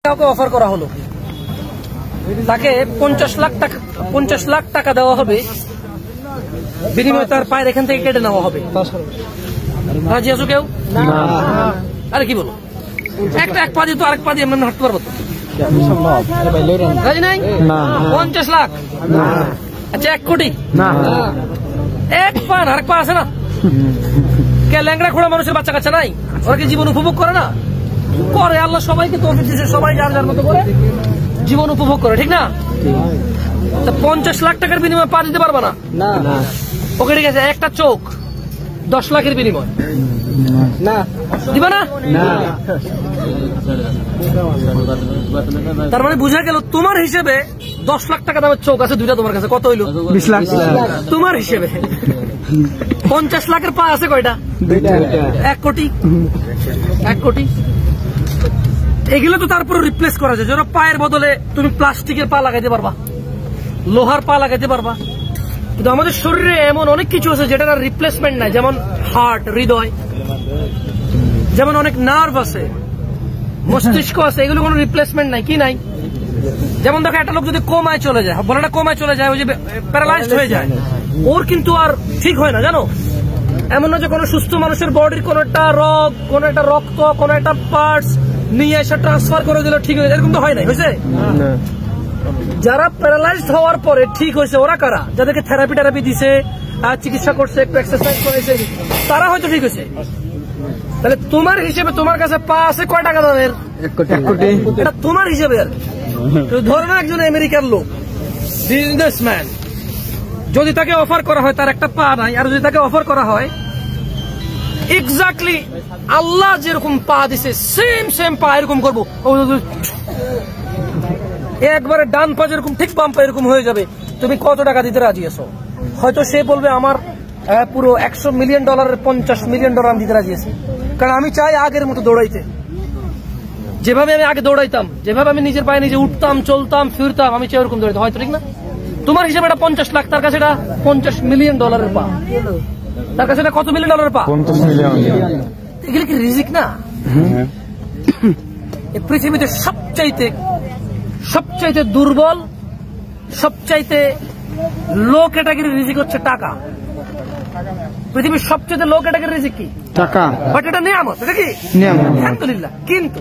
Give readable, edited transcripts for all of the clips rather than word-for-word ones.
কাউকে অফার করা হলো, তাকে 50 লাখ টাকা দেওয়া হবে, বিনিময়ে তার পায়ের এখান থেকে কেটে নেওয়া হবে। রাজি আছো কেউ? আরে কি বলো, এক পা দিয়ে তো আরেক পা দিয়ে আমরা হাঁটতে পারবো তো? রাজি নাই? 50 লাখ? আচ্ছা 1 কোটি? এক পা না আরেক পা আছে না? কে ল্যাংড়া খোড়া মানুষের বাচ্চা কাচ্চা নাই? ওরা কি জীবন উপভোগ করে না? করে। আল্লাহ সবাইকে তৌফিক দিয়েছে, সবাই যার যার মতো করে জীবন উপভোগ করে, ঠিক না? 50 লাখ টাকার বিনিময়ে পা দিতে পারবা না? ওকে ঠিক আছে, একটা চোখ 10 লাখের বিনিময় দিবা না? তার মানে বুঝা গেল তোমার হিসেবে 10 লাখ টাকা দামের চোখ আছে দুইটা, তোমার কাছে কত হইলো? 20 লাখ তোমার হিসেবে। 50 লাখের পা আছে কয়টা? 1 কোটি। 1 কোটি। এগুলো তো তারপর রিপ্লেস করা যায়। যেন পায়ের বদলে তুমি প্লাস্টিকের পা লাগাইতে পারবা, লোহার পা লাগাইতে পারবা, কিন্তু আমাদের শরীরে এমন অনেক কিছু আছে যেটার রিপ্লেসমেন্ট নাই। যেমন হার্ট, হৃদয়, যেমন অনেক নার্ভ আছে, মস্তিষ্ক আছে, এগুলো কোনো রিপ্লেসমেন্ট নাই। কি নাই? যেমন দেখো একটা লোক যদি কোমায় চলে যায়, বলাটা কোমায় চলে যায়, ওই যে প্যারালাইজড হয়ে যায়, ওর কিন্তু আর ঠিক হয় না, জানো? এমন না যে কোনো সুস্থ মানুষের বডির কোন একটা রগ, কোন একটা রক্ত, কোন একটা পার্টস নিয়ে এসে ট্রান্সফার করে দিল ঠিক হয়ে যায়, এরকম তো হয় নাই। হয়েছে? যারা প্যারালাইজড হওয়ার পরে ঠিক হয়েছে ওরা কারা? যাদেরকে থেরাপি দিছে, চিকিৎসা করছে, একটু এক্সারসাইজ করেছে, তারা হয়তো ঠিক হয়েছে। তাহলে তোমার হিসেবে তোমার কাছে পা আছে কয় টাকা দামের? 1 কোটি। এটা তোমার হিসেবে আর ধরো না একজন আমেরিকার লোক, বিজনেসম্যান, যদি তাকে অফার করা হয় তার একটা পা নাই, আর যদি তাকে অফার করা হয় এক্স্যাক্টলি আল্লাহ যেরকম পা দিছে সেম পা এরকম করবো, একবারে ডান পা যেরকম ঠিক বাম পা এরকম হয়ে যাবে, তুমি কত টাকা দিতে রাজি আছো? হয়তো সে বলবে আমার পুরো $100 মিলিয়ন, $50 মিলিয়ন আমি দিতে রাজি আছি, কারণ আমি চাই আগের মতো দৌড়াইতে, যেভাবে আমি আগে দৌড়াইতাম, যেভাবে আমি নিজের পায়ে নিজে উঠতাম, চলতাম, ফিরতাম, আমি চাই ওরকম দৌড়াইতে। হয়তো ঠিক না? তোমার হিসেবে এটা 50 লাখ, তার কাছে এটা $50 মিলিয়ন পা, তার কাছে এটা কত $মিলিয়ন পা? 50 মিলিয়ন। এগুলো কি রিজিক না? এই পৃথিবীতে সবচাইতে দুর্বল, সবচাইতে লো ক্যাটাগরির রিজিক হচ্ছে টাকা। পৃথিবীর সবচেয়ে লো ক্যাটাগরির রিজিক কি? টাকা। বাট এটা নিয়ামত, এটা কি নিয়ামত, আলহামদুলিল্লাহ। কিন্তু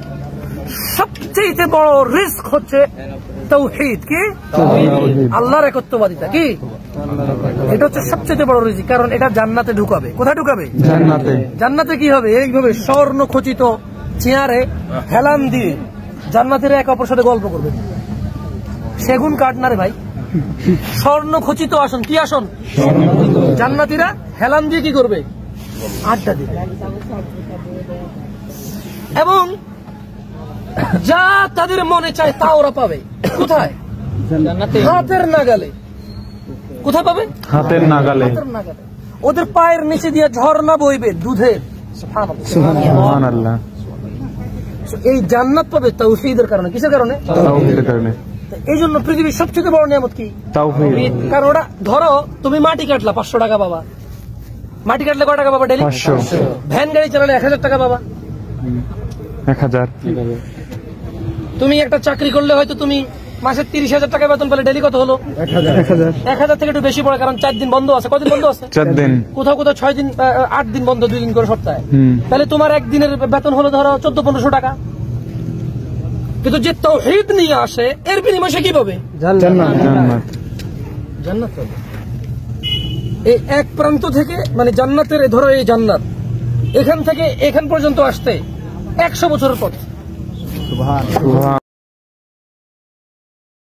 সবচেয়ে বড় রিস্ক হচ্ছে তাওহীদ। কি? আল্লাহর একত্ববাদিতা। কি? এটা হচ্ছে সবচেয়ে বড় রিজিক, কারণ এটা জান্নাতে ঢুকাবে। কোথায় ঢুকাবে? জান্নাতে। জান্নাতে কি হবে? এইভাবে স্বর্ণ খচিত চেয়ারে হেলান দিয়ে জান্নাতীরা একে অপরের সাথে গল্প করবে। সেগুন কাঠ না রে ভাই, স্বর্ণ খচিত আসন। কি আসন? জান্নাতীরা হেলান দিয়ে কি করবে? আড্ডা দিবে। এবং যা তাদের মনে চায় তা ওরা পাবে। কোথায়? হাতের নাগালে। কোথায় পাবে? হাতের নাগালে। ওদের পায়ের নিচে দিয়ে ঝর্ণা বইবে দুধের। সুবহানাল্লাহ। এই জান্নাত পাবে তাওহীদের কারণে। কিসের কারণে? তাওহীদের কারণে। এই জন্য পৃথিবীর সবচেয়ে বড় নিয়ামত কি? তাওহীদ। কারণ ওটা ধরো তুমি মাটি কাটলা, 500 টাকা পাবা। মাটি কাটলে কয় টাকা পাবা ডেইলি? 500। ভ্যান গাড়ি চালালে 1000 টাকা পাবা। 1000। তুমি একটা চাকরি করলে হয়তো তুমি মাসে 30,000 টাকা বেতন পেলে, ডেইলি কত হলো? 1000 থেকে একটু বেশি পড়ে, কারণ 4 দিন বন্ধ আছে। কদিন বন্ধ আছে? 4 দিন। কোথাও 6 দিন, 8 দিন বন্ধ, 2 দিন করে সপ্তাহে। তাহলে তোমার একদিনের বেতন হলো ধরো 1400-1500 টাকা। কিন্তু যে তাওহীদ নিয়ে আসে এর বিনিময়ে সে কি পাবে? জান্নাত পাবে। এই এক প্রান্ত থেকে, মানে জান্নাতের, ধরো এই জান্নাত, এখান থেকে এখান পর্যন্ত আসতে 100 বছরের পথ। সুবহানাল্লাহ।